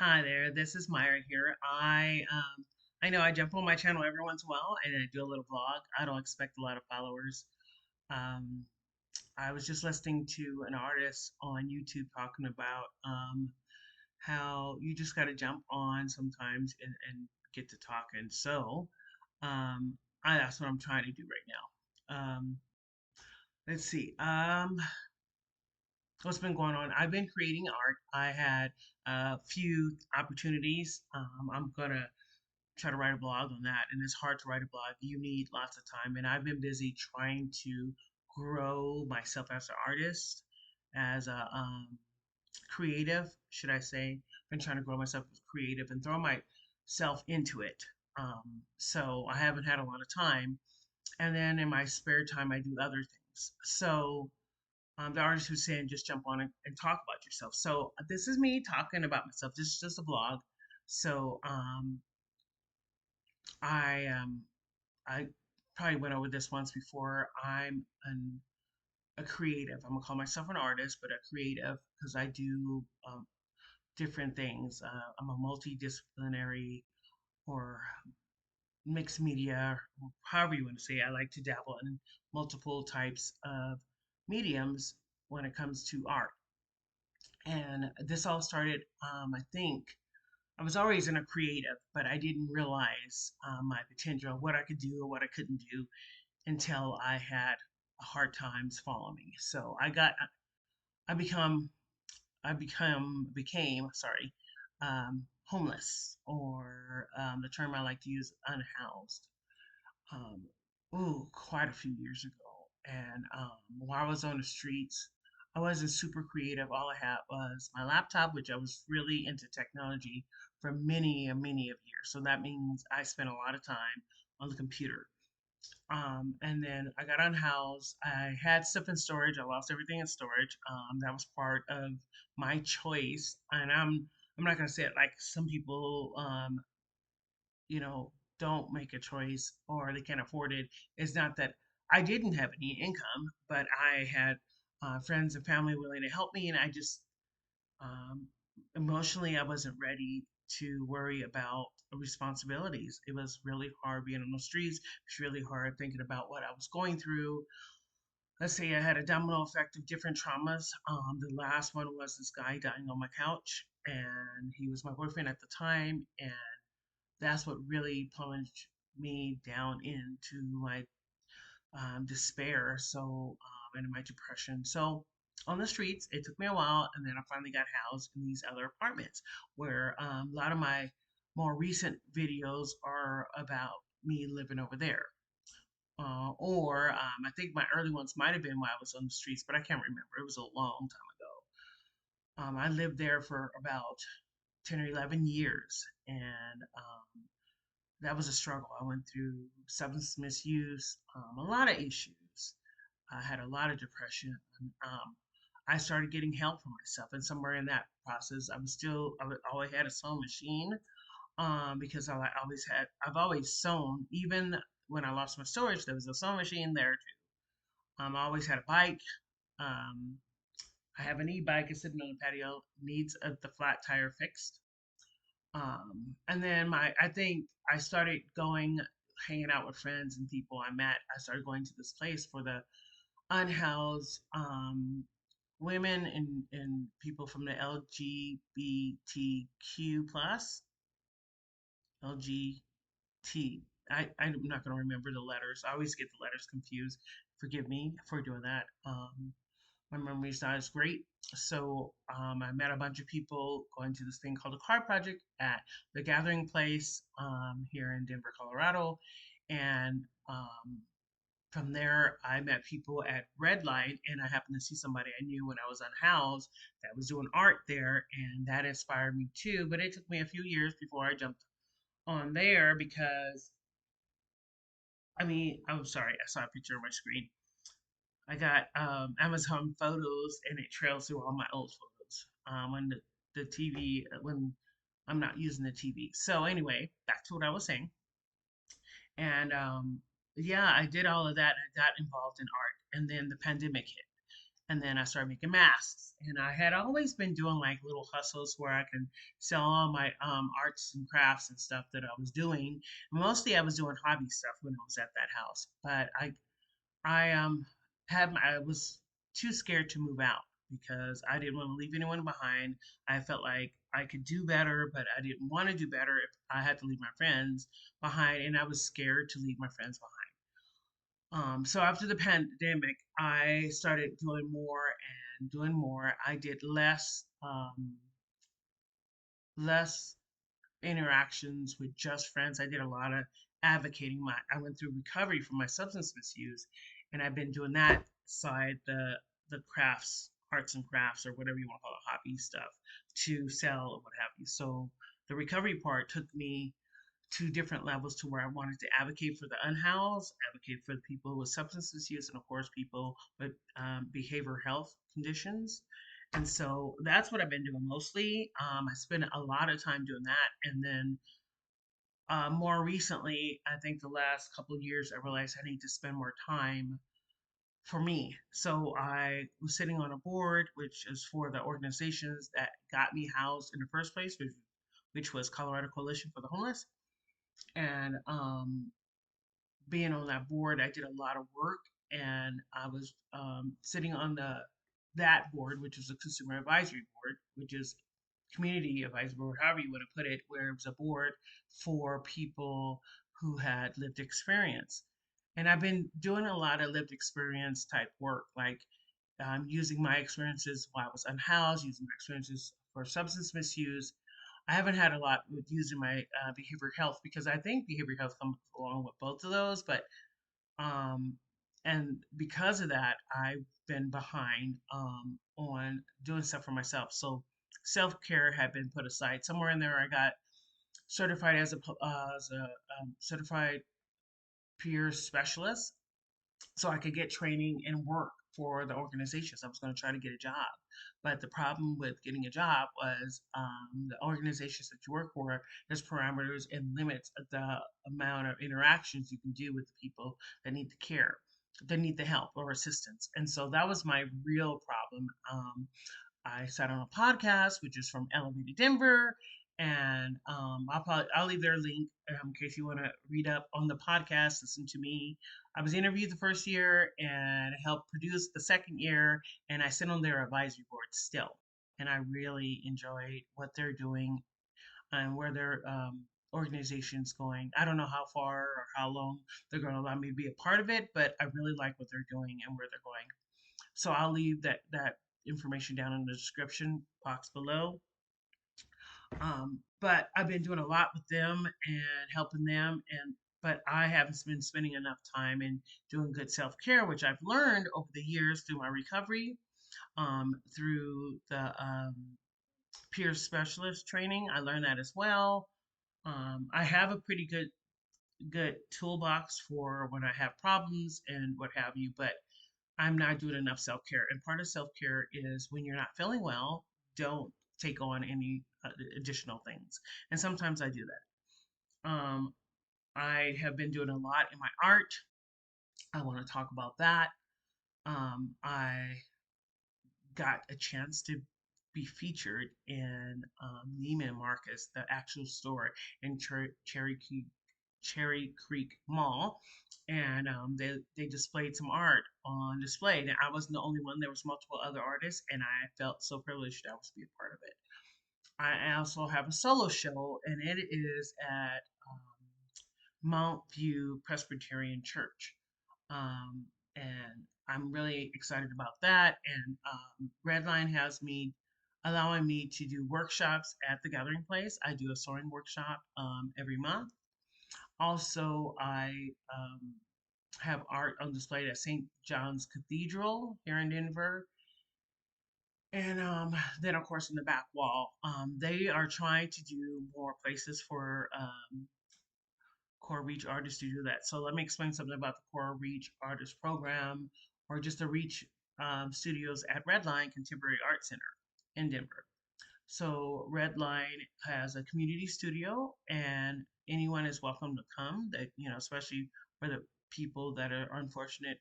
Hi there, this is Myra here. I know I jump on my channel every once in a while and I do a little vlog. I don't expect a lot of followers. Um, I was just listening to an artist on YouTube talking about how you just got to jump on sometimes and get to talking. Um, that's what I'm trying to do right now. Let's see. What's been going on? I've been creating art. I had a few opportunities. I'm gonna try to write a blog on that, and it's hard to write a blog. You need lots of time, and I've been busy trying to grow myself as an artist, as a creative, should I say. Been trying to grow myself as creative and throw myself into it. So I haven't had a lot of time, and then in my spare time, I do other things. The artist who's saying just jump on and talk about yourself. So this is me talking about myself. This is just a vlog. So I I probably went over this once before. A creative. I'm gonna call myself an artist, but a creative because I do different things. I'm a multidisciplinary or mixed media, or however you want to say it. I like to dabble in multiple types of mediums when it comes to art. And this all started, I think, I was always in a creative, but I didn't realize my potential, what I could do or what I couldn't do until I had hard times following me. So I become, became, sorry, homeless, or the term I like to use, unhoused. Um, quite a few years ago. And while I was on the streets, I wasn't super creative. All I had was my laptop, which I was really into technology for many and many of years. So that means I spent a lot of time on the computer. And then I got unhoused. I had stuff in storage. I lost everything in storage. That was part of my choice. And I'm not gonna say it like some people you know, don't make a choice or they can't afford it. It's not that I didn't have any income, but I had friends and family willing to help me, and I just um, emotionally I wasn't ready to worry about responsibilities. It was really hard being on the streets. It's really hard thinking about what I was going through. Let's say I had a domino effect of different traumas. The last one was this guy dying on my couch, and he was my boyfriend at the time, and that's what really plunged me down into my despair. And my depression. So, on the streets, it took me a while, and then I finally got housed in these other apartments where a lot of my more recent videos are about me living over there. Or I think my early ones might have been while I was on the streets, but I can't remember. It was a long time ago. I lived there for about 10 or 11 years, and that was a struggle. I went through substance misuse, a lot of issues. I had a lot of depression. I started getting help for myself, and somewhere in that process, always had a sewing machine because I've always sewn. Even when I lost my storage, there was a sewing machine there too. I always had a bike. Um, I have an e-bike. It's sitting on the patio. Needs the flat tire fixed. And then I think I started hanging out with friends and people I met. I started going to this place for the unhoused women and people from the LGBTQ plus LGBT. I'm not going to remember the letters. I always get the letters confused. Forgive me for doing that. My memory's not as great. So I met a bunch of people going to this thing called the Car Project at the Gathering Place here in Denver, Colorado. And from there, I met people at Red Light, and I happened to see somebody I knew when I was unhoused that was doing art there, and that inspired me too. But it took me a few years before I jumped on there because, I'm sorry, I saw a picture on my screen. I got Amazon Photos, and it trails through all my old photos when the TV, when I'm not using the TV. So, anyway, back to what I was saying. And yeah, I did all of that. I got involved in art, and then the pandemic hit. And then I started making masks. And I had always been doing like little hustles where I can sell all my arts and crafts and stuff that I was doing. Mostly I was doing hobby stuff when I was at that house. But I was too scared to move out because I didn't want to leave anyone behind. I felt like I could do better, but I didn't want to do better if I had to leave my friends behind, and I was scared to leave my friends behind. So after the pandemic, I started doing more and doing more. I did less interactions with just friends. I did a lot of advocating. I went through recovery from my substance misuse, and I've been doing that side, the crafts, arts and crafts, or whatever you want to call it, hobby stuff, to sell or what have you. So the recovery part took me to different levels to where I wanted to advocate for the unhoused, advocate for the people with substance misuse, and of course, people with behavioral health conditions. And so that's what I've been doing mostly. I spend a lot of time doing that. And then more recently, I think the last couple of years, I realized I need to spend more time for me. So I was sitting on a board, which is for the organizations that got me housed in the first place, which was Colorado Coalition for the Homeless. And being on that board, I did a lot of work, and I was sitting on the that board, which is a consumer advisory board, which is community advisory board, however you want to put it, where it was a board for people who had lived experience. And I've been doing a lot of lived experience type work, like using my experiences while I was unhoused, using my experiences for substance misuse. I haven't had a lot with using my behavioral health because I think behavioral health comes along with both of those, but um, and because of that, I've been behind on doing stuff for myself. So self care had been put aside. Somewhere in there, I got certified as a certified peer specialist, so I could get training and work for the organizations. I was going to try to get a job. But the problem with getting a job was the organizations that you work for, there's parameters and limits of the amount of interactions you can do with the people that need the care, that need the help or assistance. And so that was my real problem. I sat on a podcast, which is from Elevated Denver, and I'll leave their link in case you want to read up on the podcast. Listen to me. I was interviewed the first year and helped produce the second year, and I sit on their advisory board still. And I really enjoyed what they're doing and where their organization's going. I don't know how far or how long they're going to allow me to be a part of it, but I really like what they're doing and where they're going. So I'll leave that information down in the description box below. But I've been doing a lot with them and helping them, and but I haven't been spending enough time in doing good self care, which I've learned over the years through my recovery, through the peer specialist training. I learned that as well. I have a pretty good toolbox for when I have problems and what have you, but I'm not doing enough self care. And part of self care is when you're not feeling well, don't take on any additional things. And sometimes I do that. I have been doing a lot in my art. I want to talk about that. I got a chance to be featured in Neiman Marcus, the actual store in Cherry Creek Mall, and they displayed some art on display. And I wasn't the only one; there was multiple other artists, and I felt so privileged I was to be a part of it. I also have a solo show, and it is at Mount View Presbyterian Church, and I'm really excited about that. And Redline has me allowing me to do workshops at the Gathering Place. I do a sewing workshop every month. Also, I have art on display at St. John's Cathedral here in Denver. And then, of course, in the back wall, they are trying to do more places for Core Reach artists to do that. So let me explain something about the Core Reach Artist Program, or just the Reach Studios at Redline Contemporary Art Center in Denver. So Redline has a community studio, and anyone is welcome to come. That especially for the people that are unfortunate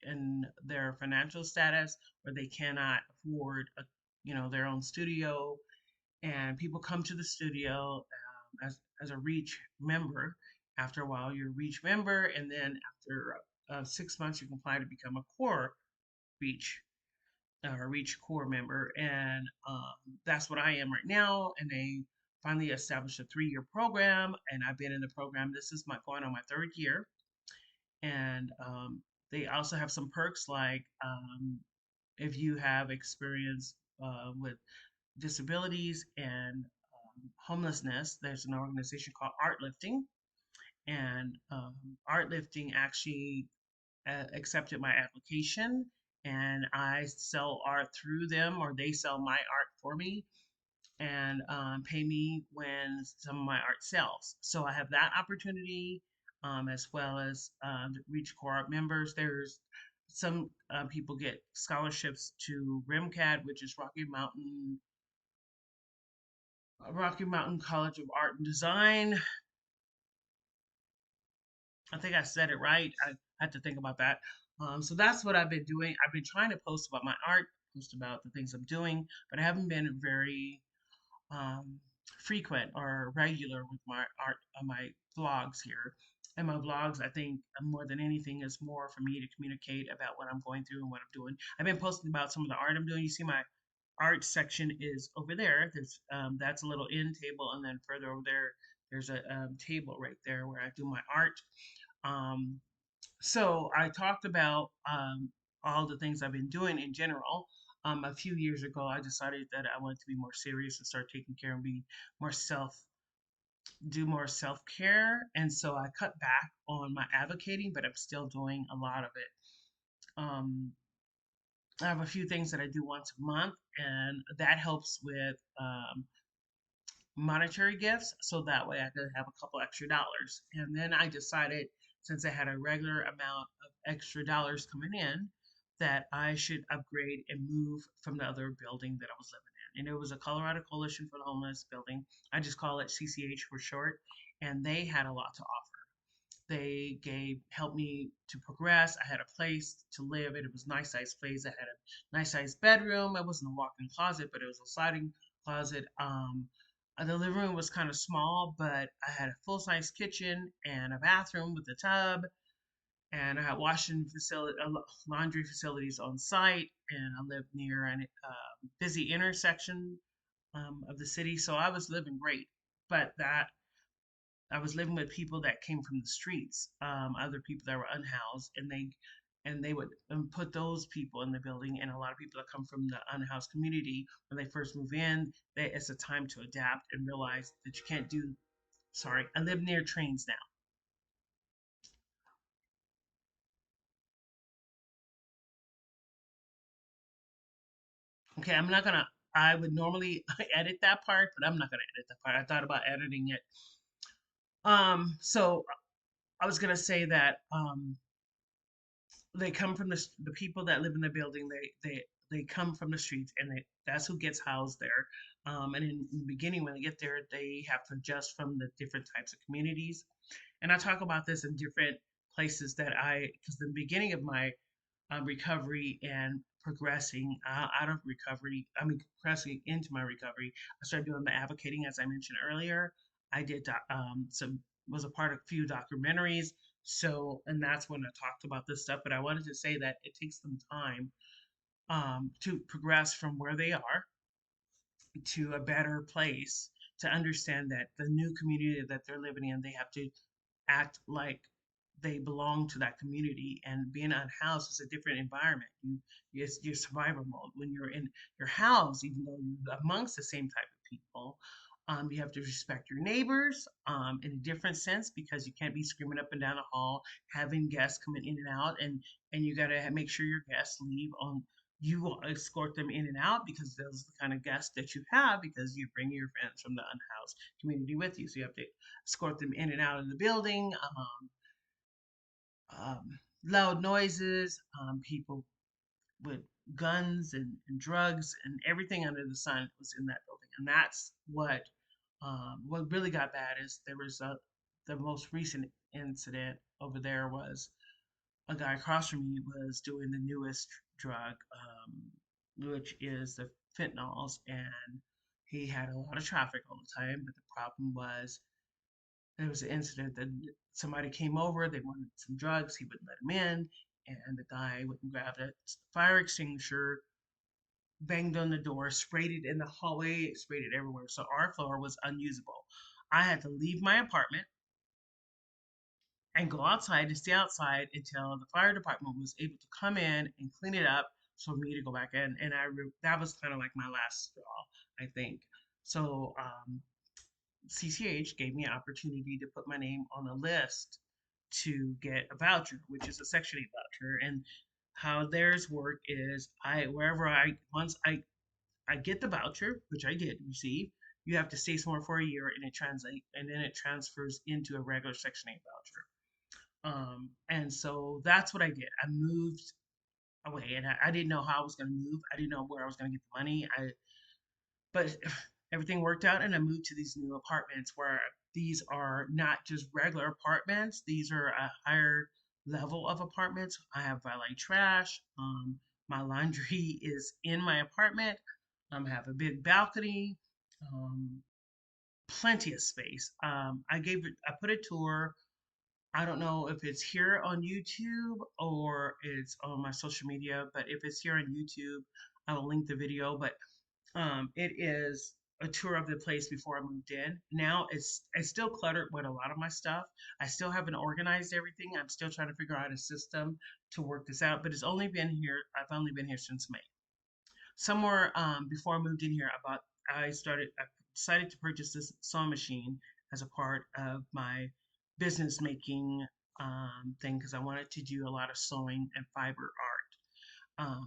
in their financial status, or they cannot afford their own studio. And people come to the studio as a Reach member. After a while, you're a Reach member, and then after 6 months, you can apply to become a core Reach or Reach core member, and that's what I am right now. And they finally established a 3-year program, and I've been in the program. This is my going on my third year, and they also have some perks like if you have experience with disabilities and homelessness, there's an organization called Art Lifting, and Art Lifting actually accepted my application, and I sell art through them, or they sell my art for me and pay me when some of my art sells. So I have that opportunity, as well as Reach Core Art members. There's some people get scholarships to RIMCAD, which is Rocky Mountain College of Art and Design. I think I said it right. I had to think about that. So that's what I've been doing. I've been trying to post about my art, post about the things I'm doing, but I haven't been very um, frequent or regular with my art on my vlogs here. And my vlogs, I think, more than anything, is more for me to communicate about what I'm going through and what I'm doing. I've been posting about some of the art I'm doing. You see, my art section is over there. There's that's a little end table, and then further over there, there's a table right there where I do my art. Um, so I talked about all the things I've been doing in general. A few years ago, I decided that I wanted to be more serious and start taking care and be more do more self care. And so I cut back on my advocating, but I'm still doing a lot of it. Um, I have a few things that I do once a month, and that helps with monetary gifts, so that way I could have a couple extra dollars. And then I decided, since I had a regular amount of extra dollars coming in, that I should upgrade and move from the other building that I was living in. And it was a Colorado Coalition for the Homeless building. I just call it CCH for short. And they had a lot to offer. They gave helped me to progress. I had a place to live. It was a nice sized place. I had a nice sized bedroom. It wasn't a walk-in closet, but it was a sliding closet. The living room was kind of small, but I had a full size kitchen and a bathroom with a tub, and I had laundry facilities on site, and I lived near a busy intersection of the city, so I was living great. But that I was living with people that came from the streets, other people that were unhoused, and they would put those people in the building. And a lot of people that come from the unhoused community, when they first move in, it's a time to adapt and realize that you can't do. Sorry, I live near trains now. Okay, I'm not gonna. I would normally edit that part, but I'm not gonna edit that part. I thought about editing it. So I was gonna say that they come from the people that live in the building. They come from the streets, and that's who gets housed there. And in the beginning, when they get there, they have to adjust from the different types of communities. And I talk about this in different places because the beginning of my recovery and progressing out of recovery, I mean, progressing into my recovery, I started doing the advocating, as I mentioned earlier. I did some, was a part of a few documentaries. So, and that's when I talked about this stuff. But I wanted to say that it takes them time to progress from where they are to a better place, to understand that the new community that they're living in, they have to act like they belong to that community. And being unhoused is a different environment. It's your survival mode. When you're in your house, even though you're amongst the same type of people, you have to respect your neighbors in a different sense, because you can't be screaming up and down the hall, having guests coming in and out, and you got to make sure your guests leave on. You will escort them in and out, because those are the kind of guests that you have, because you bring your friends from the unhoused community with you. So you have to escort them in and out of the building. Loud noises, people with guns and drugs and everything under the sun was in that building. And that's what really got bad is there was the most recent incident over there was a guy across from me was doing the newest drug, which is the fentanyls, and he had a lot of traffic all the time. But the problem was there was an incident that somebody came over, they wanted some drugs, he wouldn't let them in, and the guy went and grabbed a fire extinguisher, banged on the door, sprayed it in the hallway, sprayed it everywhere. So our floor was unusable. I had to leave my apartment and go outside to stay outside until the fire department was able to come in and clean it up for me to go back in. And that was kind of like my last straw, I think. So CCH gave me an opportunity to put my name on a list to get a voucher, which is a Section 8 voucher. And how theirs work is once I get the voucher, which I did receive, you have to stay somewhere for a year and then it transfers into a regular Section 8 voucher. And so that's what I did. I moved away, and I didn't know how I was going to move. I didn't know where I was going to get the money. But everything worked out, and I moved to these new apartments where these are not just regular apartments. These are a higher level of apartments. I have valet trash. My laundry is in my apartment. I have a big balcony. Um, Plenty of space. I put a tour. I don't know if it's here on YouTube or it's on my social media, but if it's here on YouTube, I will link the video. But it is a tour of the place before I moved in. Now it's still cluttered with a lot of my stuff. I still haven't organized everything. I'm still trying to figure out a system to work this out. But I've only been here since May. Somewhere before I moved in here, I decided to purchase this sewing machine as a part of my business making thing because I wanted to do a lot of sewing and fiber art.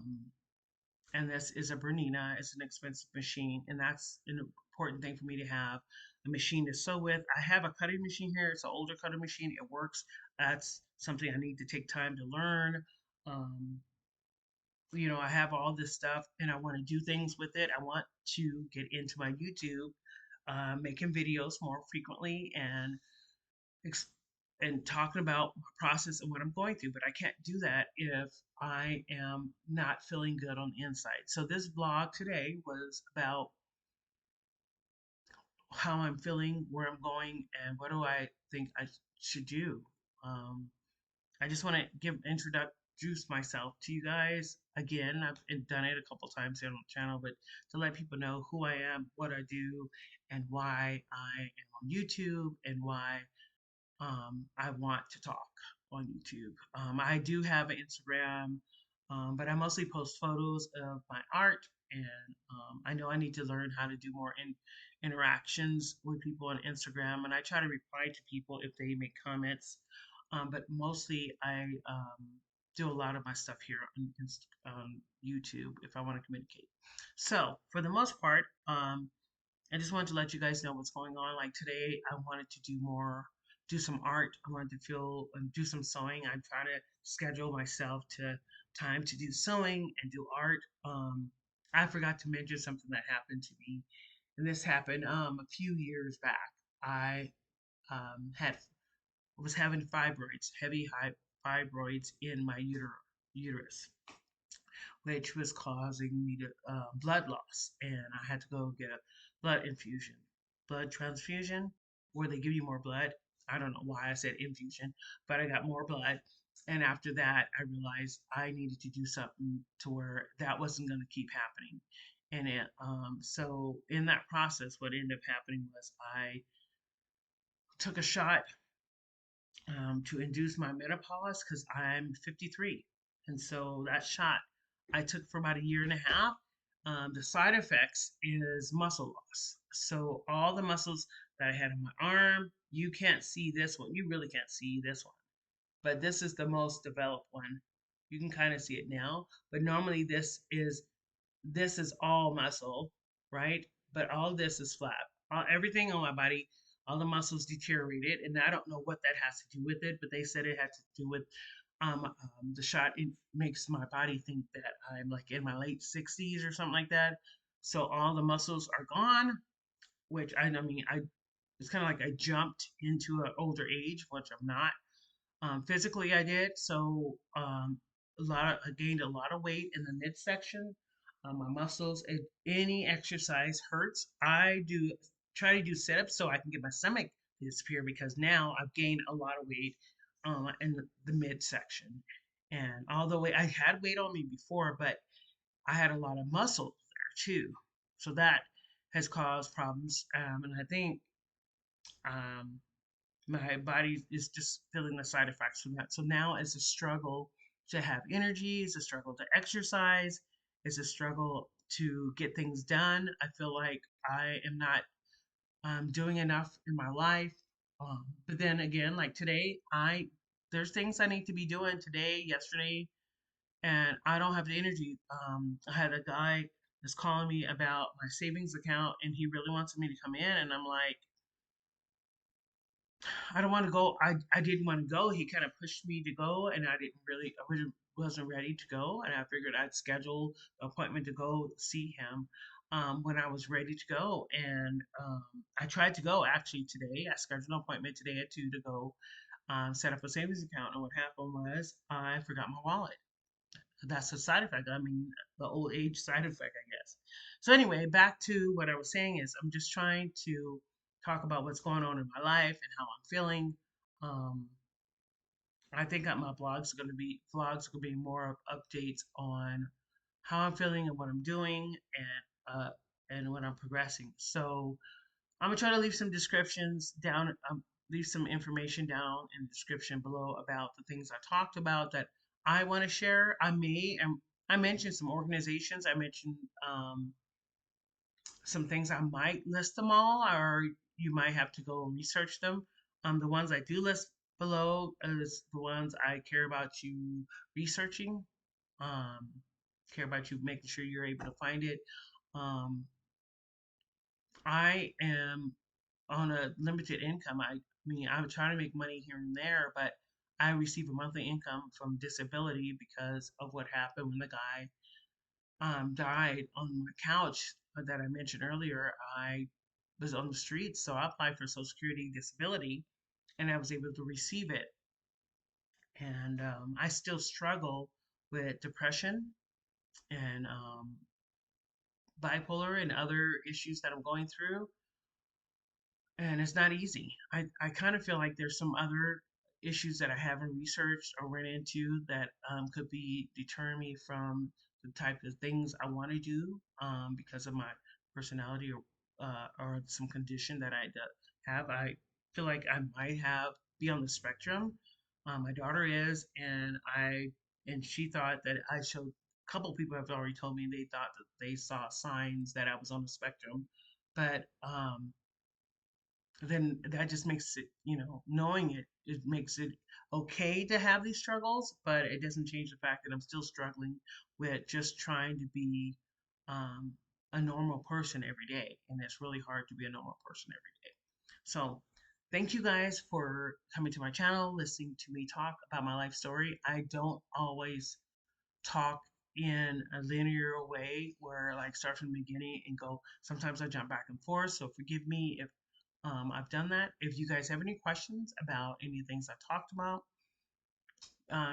And this is a Bernina. It's an expensive machine, and that's an important thing for me to have a machine to sew with. I have a cutting machine here. It's an older cutting machine. It works. That's something I need to take time to learn. Um, I have all this stuff and I want to do things with it. I want to get into my YouTube, making videos more frequently ex- and talking about my process and what I'm going through. But I can't do that if I am not feeling good on the inside. So this vlog today was about how I'm feeling, where I'm going, and what do I think I should do. Um, I just want to introduce myself to you guys again. I've done it a couple times here on the channel, but to let people know who I am, what I do, and why I am on YouTube and why I want to talk on YouTube. I do have an Instagram, but I mostly post photos of my art, and I know I need to learn how to do more interactions with people on Instagram, and I try to reply to people if they make comments. But mostly, I do a lot of my stuff here on YouTube if I want to communicate. So, for the most part, I just wanted to let you guys know what's going on. Like today, I wanted to do some art. I wanted to do some sewing. I'm trying to schedule myself to time to do sewing and do art. I forgot to mention something that happened to me, and this happened a few years back. I had was having fibroids, high fibroids in my uterus, which was causing me to blood loss, and I had to go get a blood transfusion, where they give you more blood. I don't know why I said infusion, but I got more blood. And after that, I realized I needed to do something to where that wasn't going to keep happening. So in that process, what ended up happening was I took a shot to induce my menopause because I'm 53. And so that shot I took for about a year and a half. The side effects is muscle loss. So all the muscles that I had on my arm, you can't see this one. You really can't see this one. But this is the most developed one. You can kind of see it now. But normally this is all muscle, right? But all this is flat. Everything on my body, all the muscles deteriorated, and I don't know what that has to do with it, but they said it had to do with the shot. It makes my body think that I'm like in my late 60s or something like that. So all the muscles are gone, which I mean, it's kind of like I jumped into an older age, which I'm not. Physically, I did. So I gained a lot of weight in the midsection. My muscles. If any exercise hurts, I do try to do sit-ups so I can get my stomach to disappear because now I've gained a lot of weight in the midsection. And although I had weight on me before, but I had a lot of muscle there too. So that has caused problems. And I think um, my body is just feeling the side effects from that. So now it's a struggle to have energy, it's a struggle to exercise, it's a struggle to get things done. I feel like I am not doing enough in my life. But then again, like today, there's things I need to be doing today, yesterday, and I don't have the energy. I had a guy that's calling me about my savings account, and he really wants me to come in, and I'm like, I don't want to go. I didn't want to go. He kind of pushed me to go, and I really wasn't ready to go. And I figured I'd schedule an appointment to go see him when I was ready to go. And I tried to go actually today. I scheduled an appointment today at 2 to go set up a savings account. And what happened was I forgot my wallet. That's a side effect. I mean, the old age side effect, I guess. So anyway, back to what I was saying is I'm just trying to talk about what's going on in my life and how I'm feeling. Um, I think that my vlogs are going to be more of updates on how I'm feeling and what I'm doing and when I'm progressing. So I'm gonna try to leave some descriptions down, leave some information down in the description below about the things I talked about that I want to share. I mentioned some organizations. I mentioned some things. I might list them all, or you might have to go and research them. The ones I do list below is the ones I care about you researching. Um, care about you making sure you're able to find it. Um, I am on a limited income. I mean, I would try to make money here and there, but I receive a monthly income from disability because of what happened when the guy died on my couch that I mentioned earlier. I was on the streets, so I applied for Social Security disability, and I was able to receive it. And I still struggle with depression and bipolar and other issues that I'm going through. And it's not easy. I kind of feel like there's some other issues that I haven't researched or run into that could be deterring me from the type of things I want to do because of my personality or some condition that have. I feel like I might have be on the spectrum. My daughter is, and she thought that I showed. A couple people have already told me they thought that they saw signs that I was on the spectrum, but then that just makes it, knowing it makes it okay to have these struggles, but it doesn't change the fact that I'm still struggling with just trying to be um, a normal person every day. And it's really hard to be a normal person every day. So, thank you guys for coming to my channel, listening to me talk about my life story. I don't always talk in a linear way where like start from the beginning and go. Sometimes I jump back and forth. So, forgive me if I've done that. If you guys have any questions about any things I talked about,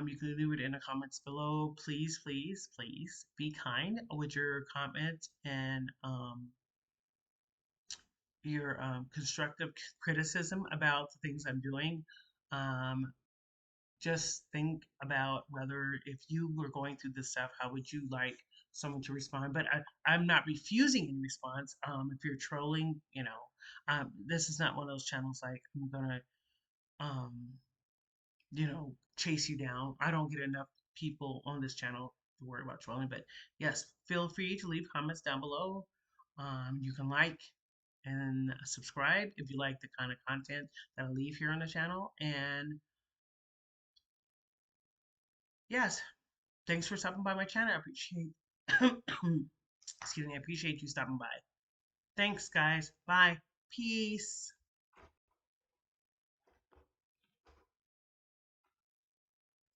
you can leave it in the comments below. Please, please, please be kind with your comments and your constructive criticism about the things I'm doing. Um, just think about whether if you were going through this stuff, how would you like someone to respond? But I'm not refusing any response. If you're trolling, this is not one of those channels like I'm gonna um, chase you down. I don't get enough people on this channel to worry about trolling. But yes, feel free to leave comments down below. You can like and subscribe if you like the kind of content that I leave here on the channel. And yes, thanks for stopping by my channel. I appreciate excuse me, I appreciate you stopping by. Thanks guys. Bye. Peace.